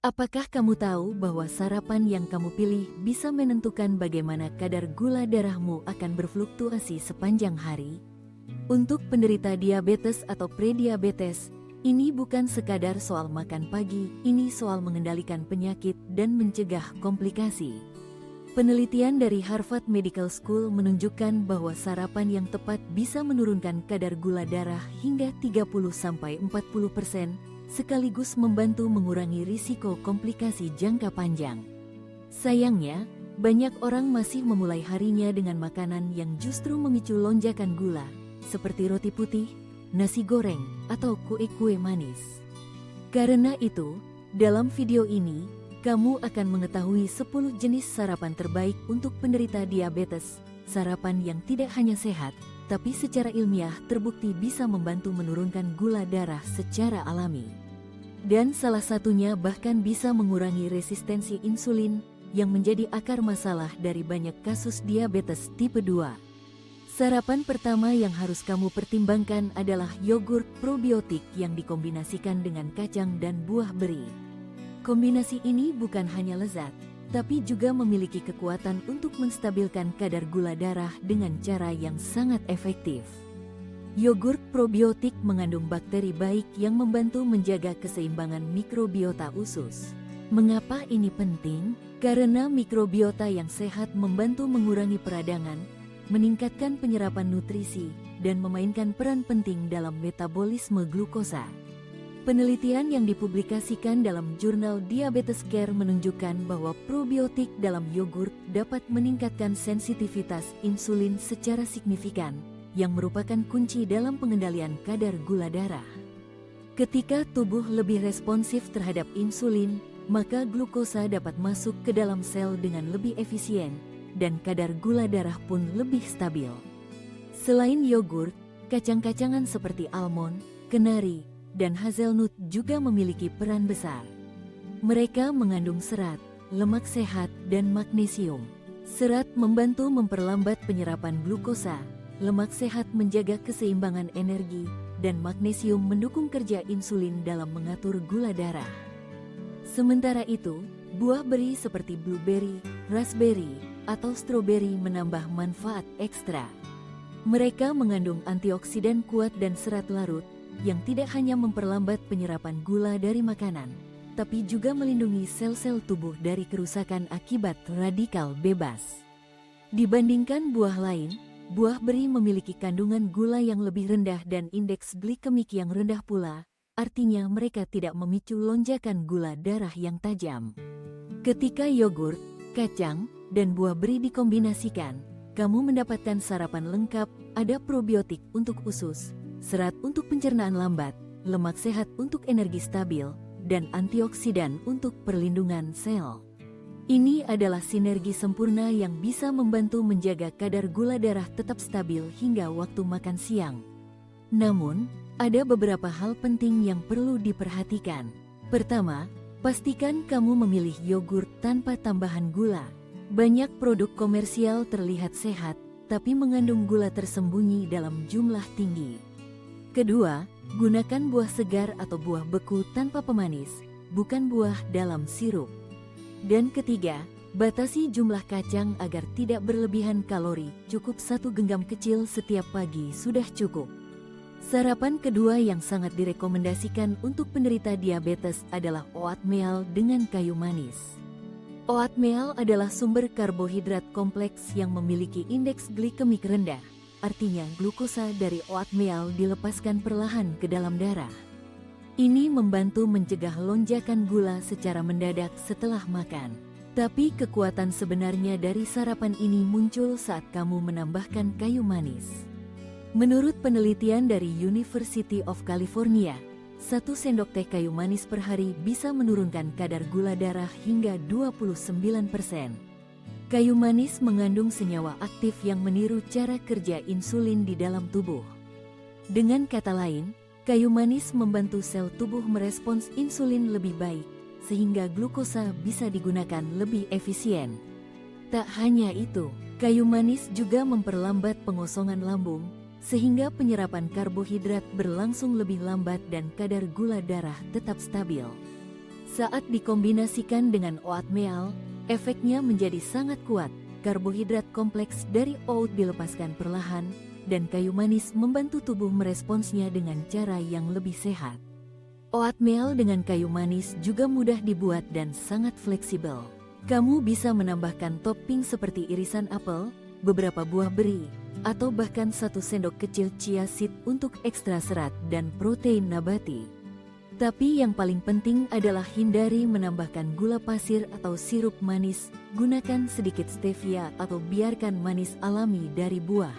Apakah kamu tahu bahwa sarapan yang kamu pilih bisa menentukan bagaimana kadar gula darahmu akan berfluktuasi sepanjang hari? Untuk penderita diabetes atau prediabetes, ini bukan sekadar soal makan pagi, ini soal mengendalikan penyakit dan mencegah komplikasi. Penelitian dari Harvard Medical School menunjukkan bahwa sarapan yang tepat bisa menurunkan kadar gula darah hingga 30–40%, sekaligus membantu mengurangi risiko komplikasi jangka panjang. Sayangnya, banyak orang masih memulai harinya dengan makanan yang justru memicu lonjakan gula, seperti roti putih, nasi goreng, atau kue-kue manis. Karena itu, dalam video ini, kamu akan mengetahui 10 jenis sarapan terbaik untuk penderita diabetes, sarapan yang tidak hanya sehat, tapi secara ilmiah terbukti bisa membantu menurunkan gula darah secara alami. Dan salah satunya bahkan bisa mengurangi resistensi insulin yang menjadi akar masalah dari banyak kasus diabetes tipe 2. Sarapan pertama yang harus kamu pertimbangkan adalah yogurt probiotik yang dikombinasikan dengan kacang dan buah beri. Kombinasi ini bukan hanya lezat, tapi juga memiliki kekuatan untuk menstabilkan kadar gula darah dengan cara yang sangat efektif. Yogurt probiotik mengandung bakteri baik yang membantu menjaga keseimbangan mikrobiota usus. Mengapa ini penting? Karena mikrobiota yang sehat membantu mengurangi peradangan, meningkatkan penyerapan nutrisi, dan memainkan peran penting dalam metabolisme glukosa. Penelitian yang dipublikasikan dalam jurnal Diabetes Care menunjukkan bahwa probiotik dalam yogurt dapat meningkatkan sensitivitas insulin secara signifikan, yang merupakan kunci dalam pengendalian kadar gula darah. Ketika tubuh lebih responsif terhadap insulin, maka glukosa dapat masuk ke dalam sel dengan lebih efisien, dan kadar gula darah pun lebih stabil. Selain yogurt, kacang-kacangan seperti almond, kenari, dan hazelnut juga memiliki peran besar. Mereka mengandung serat, lemak sehat, dan magnesium. Serat membantu memperlambat penyerapan glukosa, lemak sehat menjaga keseimbangan energi, dan magnesium mendukung kerja insulin dalam mengatur gula darah. Sementara itu, buah beri seperti blueberry, raspberry, atau stroberi menambah manfaat ekstra. Mereka mengandung antioksidan kuat dan serat larut, yang tidak hanya memperlambat penyerapan gula dari makanan, tapi juga melindungi sel-sel tubuh dari kerusakan akibat radikal bebas. Dibandingkan buah lain, buah beri memiliki kandungan gula yang lebih rendah dan indeks glikemik yang rendah pula, artinya mereka tidak memicu lonjakan gula darah yang tajam. Ketika yogurt, kacang, dan buah beri dikombinasikan, kamu mendapatkan sarapan lengkap, ada probiotik untuk usus, serat untuk pencernaan lambat, lemak sehat untuk energi stabil, dan antioksidan untuk perlindungan sel. Ini adalah sinergi sempurna yang bisa membantu menjaga kadar gula darah tetap stabil hingga waktu makan siang. Namun, ada beberapa hal penting yang perlu diperhatikan. Pertama, pastikan kamu memilih yogurt tanpa tambahan gula. Banyak produk komersial terlihat sehat, tapi mengandung gula tersembunyi dalam jumlah tinggi. Kedua, gunakan buah segar atau buah beku tanpa pemanis, bukan buah dalam sirup. Dan ketiga, batasi jumlah kacang agar tidak berlebihan kalori, cukup 1 genggam kecil setiap pagi sudah cukup. Sarapan kedua yang sangat direkomendasikan untuk penderita diabetes adalah oatmeal dengan kayu manis. Oatmeal adalah sumber karbohidrat kompleks yang memiliki indeks glikemik rendah, artinya glukosa dari oatmeal dilepaskan perlahan ke dalam darah. Ini membantu mencegah lonjakan gula secara mendadak setelah makan. Tapi kekuatan sebenarnya dari sarapan ini muncul saat kamu menambahkan kayu manis. Menurut penelitian dari University of California, 1 sendok teh kayu manis per hari bisa menurunkan kadar gula darah hingga 29%. Kayu manis mengandung senyawa aktif yang meniru cara kerja insulin di dalam tubuh. Dengan kata lain, kayu manis membantu sel tubuh merespons insulin lebih baik, sehingga glukosa bisa digunakan lebih efisien. Tak hanya itu, kayu manis juga memperlambat pengosongan lambung, sehingga penyerapan karbohidrat berlangsung lebih lambat dan kadar gula darah tetap stabil. Saat dikombinasikan dengan oatmeal, efeknya menjadi sangat kuat. Karbohidrat kompleks dari oat dilepaskan perlahan, dan kayu manis membantu tubuh meresponsnya dengan cara yang lebih sehat. Oatmeal dengan kayu manis juga mudah dibuat dan sangat fleksibel. Kamu bisa menambahkan topping seperti irisan apel, beberapa buah beri, atau bahkan 1 sendok kecil chia seed untuk ekstra serat dan protein nabati. Tapi yang paling penting adalah hindari menambahkan gula pasir atau sirup manis, gunakan sedikit stevia atau biarkan manis alami dari buah.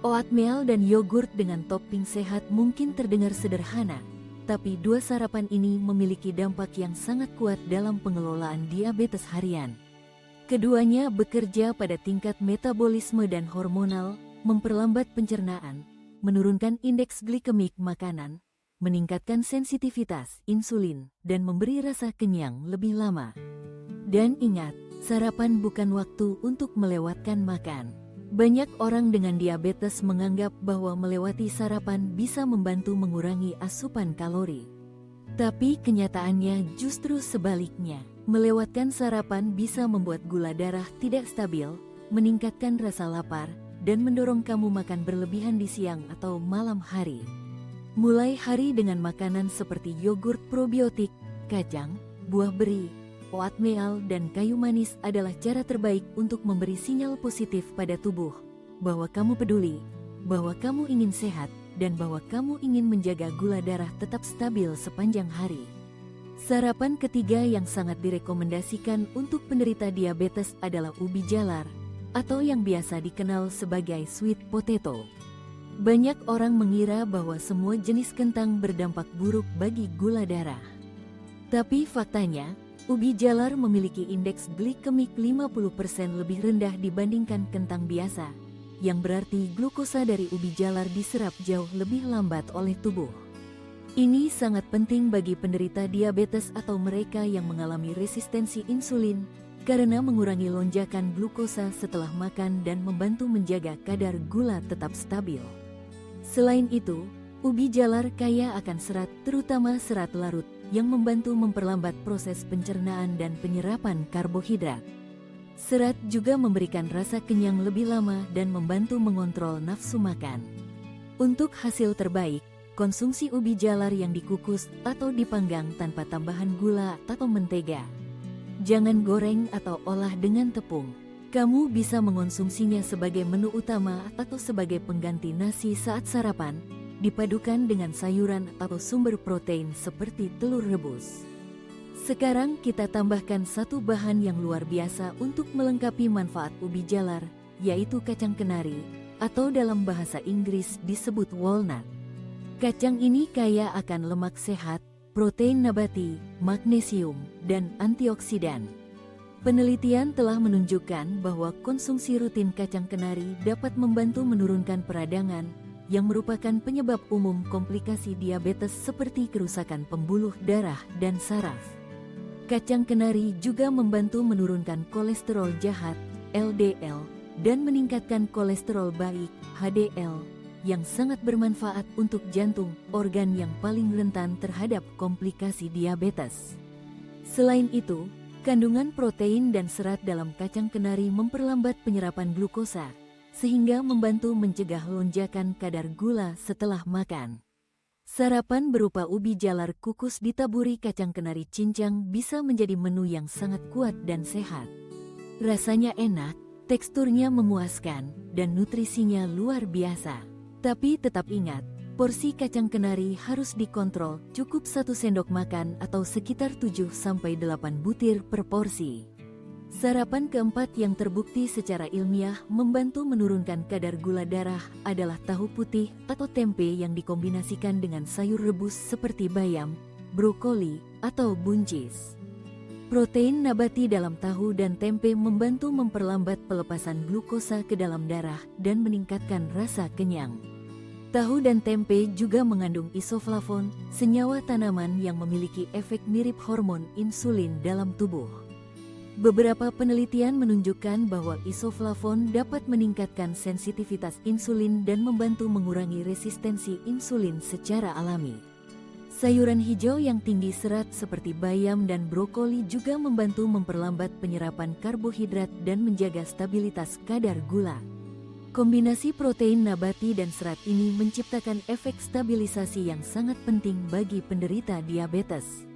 Oatmeal dan yogurt dengan topping sehat mungkin terdengar sederhana, tapi dua sarapan ini memiliki dampak yang sangat kuat dalam pengelolaan diabetes harian. Keduanya bekerja pada tingkat metabolisme dan hormonal, memperlambat pencernaan, menurunkan indeks glikemik makanan, meningkatkan sensitivitas insulin, dan memberi rasa kenyang lebih lama. Dan ingat, sarapan bukan waktu untuk melewatkan makan. Banyak orang dengan diabetes menganggap bahwa melewati sarapan bisa membantu mengurangi asupan kalori. Tapi kenyataannya justru sebaliknya. Melewatkan sarapan bisa membuat gula darah tidak stabil, meningkatkan rasa lapar, dan mendorong kamu makan berlebihan di siang atau malam hari. Mulai hari dengan makanan seperti yogurt probiotik, kacang, buah beri, oatmeal, dan kayu manis adalah cara terbaik untuk memberi sinyal positif pada tubuh bahwa kamu peduli, bahwa kamu ingin sehat, dan bahwa kamu ingin menjaga gula darah tetap stabil sepanjang hari. Sarapan ketiga yang sangat direkomendasikan untuk penderita diabetes adalah ubi jalar, atau yang biasa dikenal sebagai sweet potato. Banyak orang mengira bahwa semua jenis kentang berdampak buruk bagi gula darah. Tapi faktanya, ubi jalar memiliki indeks glikemik 50% lebih rendah dibandingkan kentang biasa, yang berarti glukosa dari ubi jalar diserap jauh lebih lambat oleh tubuh. Ini sangat penting bagi penderita diabetes atau mereka yang mengalami resistensi insulin, karena mengurangi lonjakan glukosa setelah makan dan membantu menjaga kadar gula tetap stabil. Selain itu, ubi jalar kaya akan serat, terutama serat larut, yang membantu memperlambat proses pencernaan dan penyerapan karbohidrat. Serat juga memberikan rasa kenyang lebih lama dan membantu mengontrol nafsu makan. Untuk hasil terbaik, konsumsi ubi jalar yang dikukus atau dipanggang tanpa tambahan gula atau mentega. Jangan goreng atau olah dengan tepung. Kamu bisa mengonsumsinya sebagai menu utama atau sebagai pengganti nasi saat sarapan, dipadukan dengan sayuran atau sumber protein seperti telur rebus. Sekarang kita tambahkan satu bahan yang luar biasa untuk melengkapi manfaat ubi jalar, yaitu kacang kenari, atau dalam bahasa Inggris disebut walnut. Kacang ini kaya akan lemak sehat, protein nabati, magnesium, dan antioksidan. Penelitian telah menunjukkan bahwa konsumsi rutin kacang kenari dapat membantu menurunkan peradangan, yang merupakan penyebab umum komplikasi diabetes seperti kerusakan pembuluh darah dan saraf. Kacang kenari juga membantu menurunkan kolesterol jahat, LDL, dan meningkatkan kolesterol baik, HDL, yang sangat bermanfaat untuk jantung, organ yang paling rentan terhadap komplikasi diabetes. Selain itu, kandungan protein dan serat dalam kacang kenari memperlambat penyerapan glukosa, sehingga membantu mencegah lonjakan kadar gula setelah makan. Sarapan berupa ubi jalar kukus ditaburi kacang kenari cincang bisa menjadi menu yang sangat kuat dan sehat. Rasanya enak, teksturnya memuaskan, dan nutrisinya luar biasa. Tapi tetap ingat, porsi kacang kenari harus dikontrol, cukup 1 sendok makan atau sekitar 7-8 butir per porsi. Sarapan keempat yang terbukti secara ilmiah membantu menurunkan kadar gula darah adalah tahu putih atau tempe yang dikombinasikan dengan sayur rebus seperti bayam, brokoli, atau buncis. Protein nabati dalam tahu dan tempe membantu memperlambat pelepasan glukosa ke dalam darah dan meningkatkan rasa kenyang. Tahu dan tempe juga mengandung isoflavon, senyawa tanaman yang memiliki efek mirip hormon insulin dalam tubuh. Beberapa penelitian menunjukkan bahwa isoflavon dapat meningkatkan sensitivitas insulin dan membantu mengurangi resistensi insulin secara alami. Sayuran hijau yang tinggi serat seperti bayam dan brokoli juga membantu memperlambat penyerapan karbohidrat dan menjaga stabilitas kadar gula. Kombinasi protein nabati dan serat ini menciptakan efek stabilisasi yang sangat penting bagi penderita diabetes.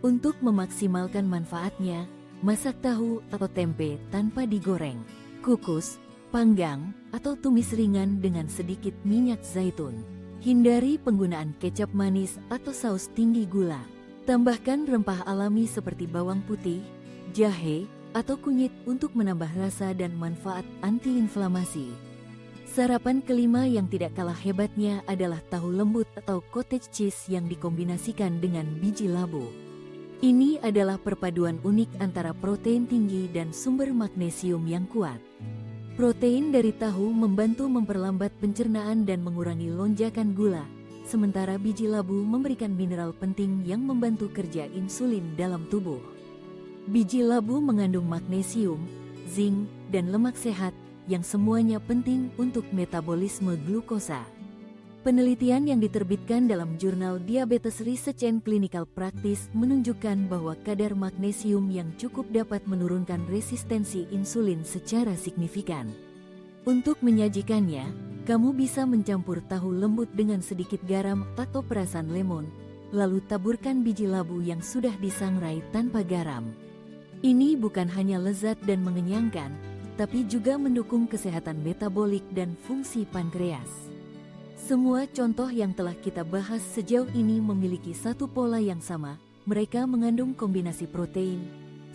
Untuk memaksimalkan manfaatnya, masak tahu atau tempe tanpa digoreng, kukus, panggang, atau tumis ringan dengan sedikit minyak zaitun. Hindari penggunaan kecap manis atau saus tinggi gula. Tambahkan rempah alami seperti bawang putih, jahe, atau kunyit untuk menambah rasa dan manfaat antiinflamasi. Sarapan kelima yang tidak kalah hebatnya adalah tahu lembut atau cottage cheese yang dikombinasikan dengan biji labu. Ini adalah perpaduan unik antara protein tinggi dan sumber magnesium yang kuat. Protein dari tahu membantu memperlambat pencernaan dan mengurangi lonjakan gula, sementara biji labu memberikan mineral penting yang membantu kerja insulin dalam tubuh. Biji labu mengandung magnesium, zinc, dan lemak sehat yang semuanya penting untuk metabolisme glukosa. Penelitian yang diterbitkan dalam jurnal Diabetes Research and Clinical Practice menunjukkan bahwa kadar magnesium yang cukup dapat menurunkan resistensi insulin secara signifikan. Untuk menyajikannya, kamu bisa mencampur tahu lembut dengan sedikit garam atau perasan lemon, lalu taburkan biji labu yang sudah disangrai tanpa garam. Ini bukan hanya lezat dan mengenyangkan, tapi juga mendukung kesehatan metabolik dan fungsi pankreas. Semua contoh yang telah kita bahas sejauh ini memiliki satu pola yang sama. Mereka mengandung kombinasi protein,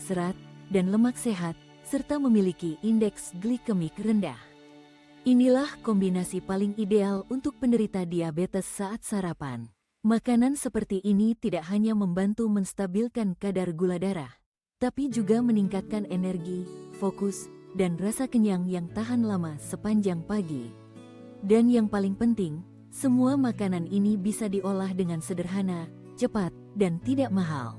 serat, dan lemak sehat, serta memiliki indeks glikemik rendah. Inilah kombinasi paling ideal untuk penderita diabetes saat sarapan. Makanan seperti ini tidak hanya membantu menstabilkan kadar gula darah, tapi juga meningkatkan energi, fokus, dan rasa kenyang yang tahan lama sepanjang pagi. Dan yang paling penting, semua makanan ini bisa diolah dengan sederhana, cepat, dan tidak mahal.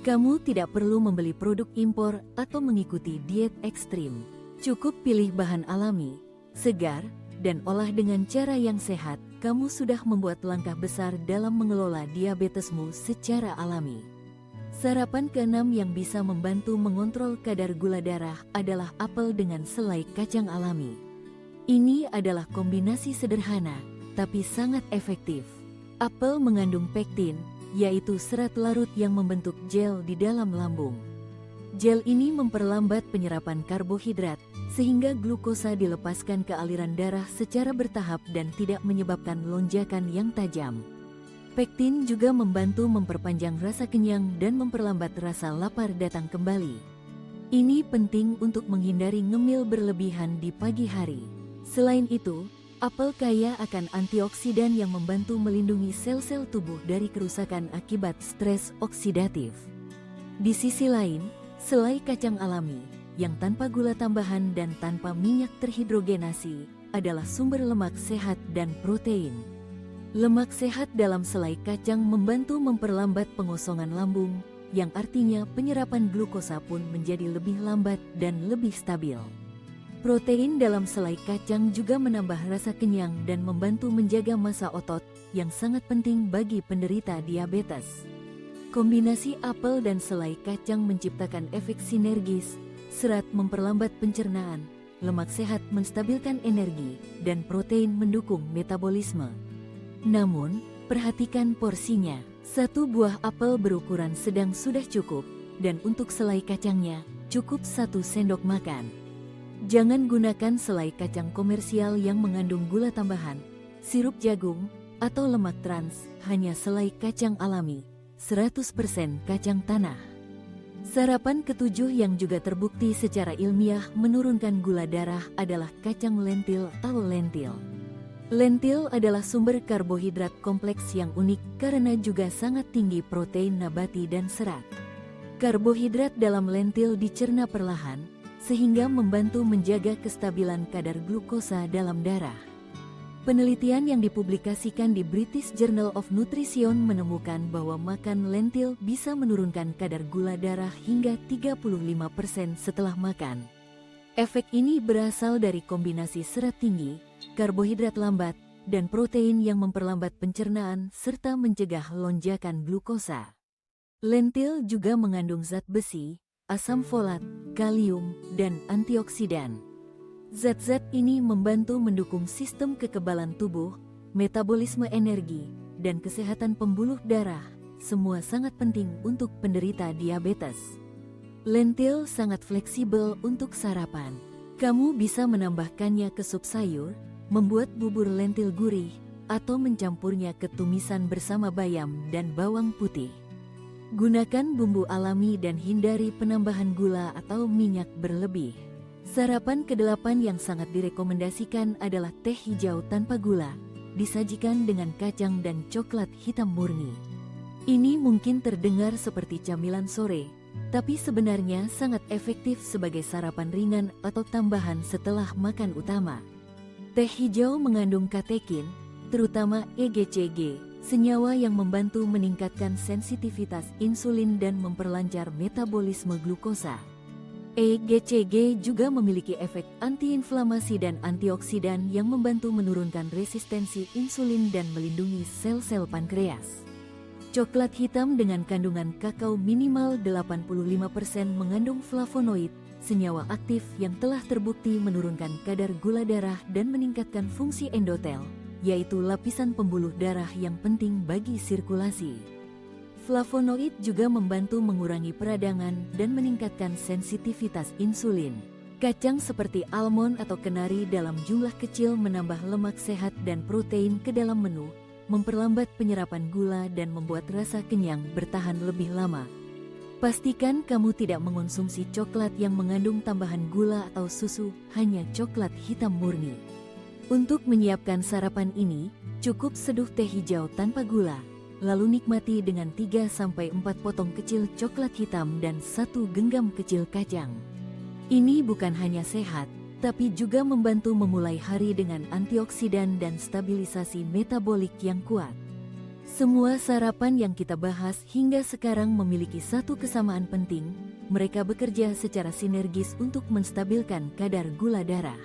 Kamu tidak perlu membeli produk impor atau mengikuti diet ekstrim. Cukup pilih bahan alami, segar, dan olah dengan cara yang sehat. Kamu sudah membuat langkah besar dalam mengelola diabetesmu secara alami. Sarapan keenam yang bisa membantu mengontrol kadar gula darah adalah apel dengan selai kacang alami. Ini adalah kombinasi sederhana, tapi sangat efektif. Apel mengandung pektin, yaitu serat larut yang membentuk gel di dalam lambung. Gel ini memperlambat penyerapan karbohidrat, sehingga glukosa dilepaskan ke aliran darah secara bertahap dan tidak menyebabkan lonjakan yang tajam. Pektin juga membantu memperpanjang rasa kenyang dan memperlambat rasa lapar datang kembali. Ini penting untuk menghindari ngemil berlebihan di pagi hari. Selain itu, apel kaya akan antioksidan yang membantu melindungi sel-sel tubuh dari kerusakan akibat stres oksidatif. Di sisi lain, selai kacang alami, yang tanpa gula tambahan dan tanpa minyak terhidrogenasi, adalah sumber lemak sehat dan protein. Lemak sehat dalam selai kacang membantu memperlambat pengosongan lambung, yang artinya penyerapan glukosa pun menjadi lebih lambat dan lebih stabil. Protein dalam selai kacang juga menambah rasa kenyang dan membantu menjaga massa otot yang sangat penting bagi penderita diabetes. Kombinasi apel dan selai kacang menciptakan efek sinergis, serat memperlambat pencernaan, lemak sehat menstabilkan energi, dan protein mendukung metabolisme. Namun, perhatikan porsinya. Satu buah apel berukuran sedang sudah cukup, dan untuk selai kacangnya, cukup 1 sendok makan. Jangan gunakan selai kacang komersial yang mengandung gula tambahan, sirup jagung, atau lemak trans, hanya selai kacang alami, 100% kacang tanah. Sarapan ketujuh yang juga terbukti secara ilmiah menurunkan gula darah adalah kacang lentil atau lentil. Lentil adalah sumber karbohidrat kompleks yang unik karena juga sangat tinggi protein nabati dan serat. Karbohidrat dalam lentil dicerna perlahan, sehingga membantu menjaga kestabilan kadar glukosa dalam darah. Penelitian yang dipublikasikan di British Journal of Nutrition menemukan bahwa makan lentil bisa menurunkan kadar gula darah hingga 35% setelah makan. Efek ini berasal dari kombinasi serat tinggi, karbohidrat lambat, dan protein yang memperlambat pencernaan serta mencegah lonjakan glukosa. Lentil juga mengandung zat besi, asam folat, kalium, dan antioksidan. Zat-zat ini membantu mendukung sistem kekebalan tubuh, metabolisme energi, dan kesehatan pembuluh darah. Semua sangat penting untuk penderita diabetes. Lentil sangat fleksibel untuk sarapan. Kamu bisa menambahkannya ke sup sayur, membuat bubur lentil gurih, atau mencampurnya ke tumisan bersama bayam dan bawang putih. Gunakan bumbu alami dan hindari penambahan gula atau minyak berlebih. Sarapan ke-8 yang sangat direkomendasikan adalah teh hijau tanpa gula, disajikan dengan kacang dan coklat hitam murni. Ini mungkin terdengar seperti camilan sore, tapi sebenarnya sangat efektif sebagai sarapan ringan atau tambahan setelah makan utama. Teh hijau mengandung katekin, terutama EGCG, senyawa yang membantu meningkatkan sensitivitas insulin dan memperlancar metabolisme glukosa. EGCG juga memiliki efek antiinflamasi dan antioksidan yang membantu menurunkan resistensi insulin dan melindungi sel-sel pankreas. Coklat hitam dengan kandungan kakao minimal 85% mengandung flavonoid, senyawa aktif yang telah terbukti menurunkan kadar gula darah dan meningkatkan fungsi endotel, yaitu lapisan pembuluh darah yang penting bagi sirkulasi. Flavonoid juga membantu mengurangi peradangan dan meningkatkan sensitivitas insulin. Kacang seperti almond atau kenari dalam jumlah kecil menambah lemak sehat dan protein ke dalam menu, memperlambat penyerapan gula dan membuat rasa kenyang bertahan lebih lama. Pastikan kamu tidak mengonsumsi coklat yang mengandung tambahan gula atau susu, hanya coklat hitam murni. Untuk menyiapkan sarapan ini, cukup seduh teh hijau tanpa gula. Lalu nikmati dengan 3-4 potong kecil coklat hitam dan 1 genggam kecil kacang. Ini bukan hanya sehat, tapi juga membantu memulai hari dengan antioksidan dan stabilisasi metabolik yang kuat. Semua sarapan yang kita bahas hingga sekarang memiliki satu kesamaan penting, mereka bekerja secara sinergis untuk menstabilkan kadar gula darah.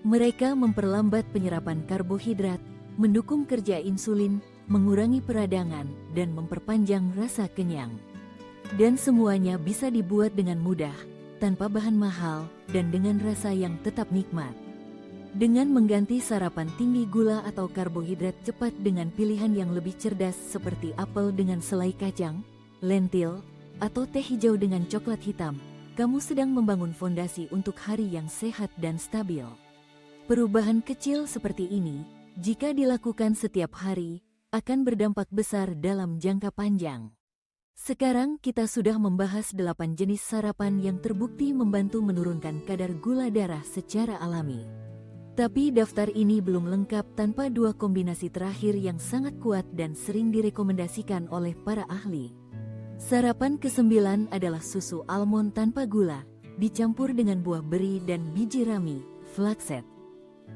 Mereka memperlambat penyerapan karbohidrat, mendukung kerja insulin, mengurangi peradangan, dan memperpanjang rasa kenyang. Dan semuanya bisa dibuat dengan mudah, tanpa bahan mahal, dan dengan rasa yang tetap nikmat. Dengan mengganti sarapan tinggi gula atau karbohidrat cepat dengan pilihan yang lebih cerdas seperti apel dengan selai kacang, lentil, atau teh hijau dengan coklat hitam, kamu sedang membangun fondasi untuk hari yang sehat dan stabil. Perubahan kecil seperti ini, jika dilakukan setiap hari, akan berdampak besar dalam jangka panjang. Sekarang kita sudah membahas 8 jenis sarapan yang terbukti membantu menurunkan kadar gula darah secara alami. Tapi daftar ini belum lengkap tanpa 2 kombinasi terakhir yang sangat kuat dan sering direkomendasikan oleh para ahli. Sarapan ke-9 adalah susu almond tanpa gula, dicampur dengan buah beri dan biji rami, flaxseed.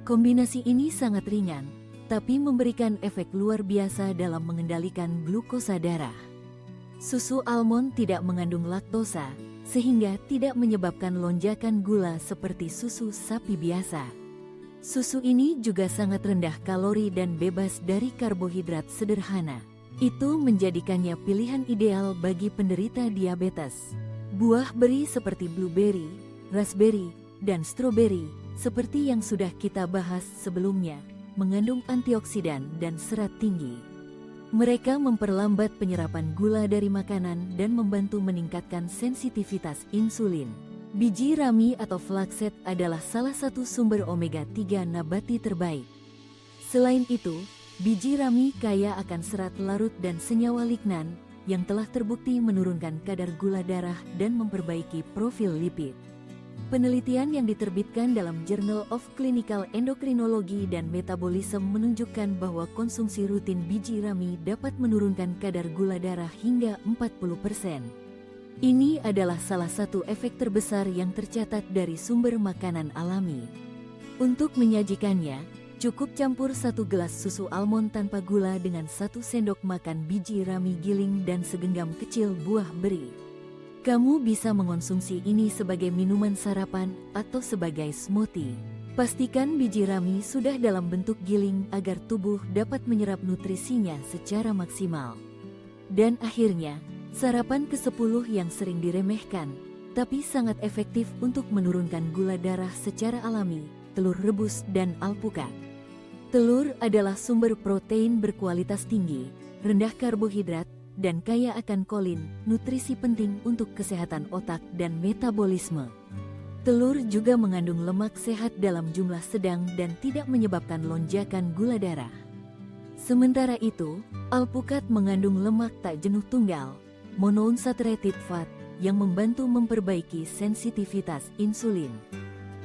Kombinasi ini sangat ringan, tapi memberikan efek luar biasa dalam mengendalikan glukosa darah. Susu almond tidak mengandung laktosa, sehingga tidak menyebabkan lonjakan gula seperti susu sapi biasa. Susu ini juga sangat rendah kalori dan bebas dari karbohidrat sederhana. Itu menjadikannya pilihan ideal bagi penderita diabetes. Buah beri seperti blueberry, raspberry, dan strawberry, seperti yang sudah kita bahas sebelumnya, mengandung antioksidan dan serat tinggi. Mereka memperlambat penyerapan gula dari makanan dan membantu meningkatkan sensitivitas insulin. Biji rami atau flaxseed adalah salah satu sumber omega-3 nabati terbaik. Selain itu, biji rami kaya akan serat larut dan senyawa lignan yang telah terbukti menurunkan kadar gula darah dan memperbaiki profil lipid. Penelitian yang diterbitkan dalam Journal of Clinical Endocrinology dan Metabolism menunjukkan bahwa konsumsi rutin biji rami dapat menurunkan kadar gula darah hingga 40%. Ini adalah salah satu efek terbesar yang tercatat dari sumber makanan alami. Untuk menyajikannya, cukup campur 1 gelas susu almond tanpa gula dengan 1 sendok makan biji rami giling dan segenggam kecil buah beri. Kamu bisa mengonsumsi ini sebagai minuman sarapan atau sebagai smoothie. Pastikan biji rami sudah dalam bentuk giling agar tubuh dapat menyerap nutrisinya secara maksimal. Dan akhirnya, sarapan ke-10 yang sering diremehkan, tapi sangat efektif untuk menurunkan gula darah secara alami, telur rebus dan alpukat. Telur adalah sumber protein berkualitas tinggi, rendah karbohidrat, dan kaya akan kolin, nutrisi penting untuk kesehatan otak dan metabolisme. Telur juga mengandung lemak sehat dalam jumlah sedang dan tidak menyebabkan lonjakan gula darah. Sementara itu, alpukat mengandung lemak tak jenuh tunggal, monounsaturated fat, yang membantu memperbaiki sensitivitas insulin.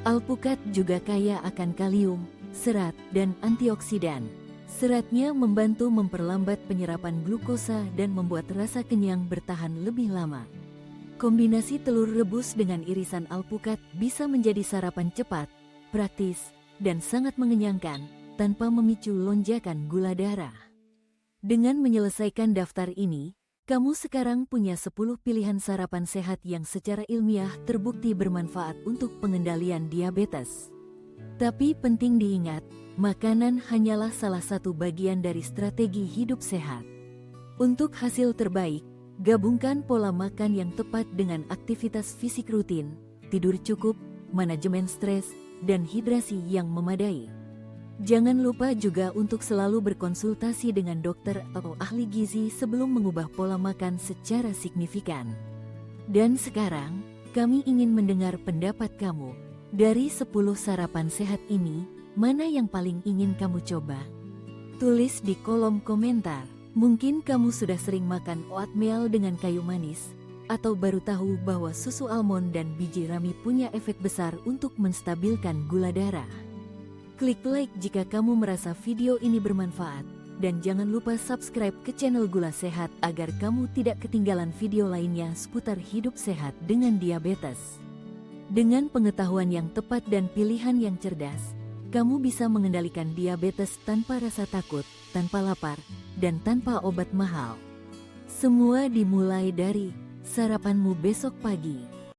Alpukat juga kaya akan kalium, serat, dan antioksidan. Seratnya membantu memperlambat penyerapan glukosa dan membuat rasa kenyang bertahan lebih lama. Kombinasi telur rebus dengan irisan alpukat bisa menjadi sarapan cepat, praktis, dan sangat mengenyangkan, tanpa memicu lonjakan gula darah. Dengan menyelesaikan daftar ini, kamu sekarang punya 10 pilihan sarapan sehat yang secara ilmiah terbukti bermanfaat untuk pengendalian diabetes. Tapi penting diingat, makanan hanyalah salah satu bagian dari strategi hidup sehat. Untuk hasil terbaik, gabungkan pola makan yang tepat dengan aktivitas fisik rutin, tidur cukup, manajemen stres, dan hidrasi yang memadai. Jangan lupa juga untuk selalu berkonsultasi dengan dokter atau ahli gizi sebelum mengubah pola makan secara signifikan. Dan sekarang, kami ingin mendengar pendapat kamu. Dari 10 sarapan sehat ini, mana yang paling ingin kamu coba? Tulis di kolom komentar. Mungkin kamu sudah sering makan oatmeal dengan kayu manis, atau baru tahu bahwa susu almond dan biji rami punya efek besar untuk menstabilkan gula darah. Klik like jika kamu merasa video ini bermanfaat, dan jangan lupa subscribe ke channel Gula Sehat agar kamu tidak ketinggalan video lainnya seputar hidup sehat dengan diabetes. Dengan pengetahuan yang tepat dan pilihan yang cerdas, kamu bisa mengendalikan diabetes tanpa rasa takut, tanpa lapar, dan tanpa obat mahal. Semua dimulai dari sarapanmu besok pagi.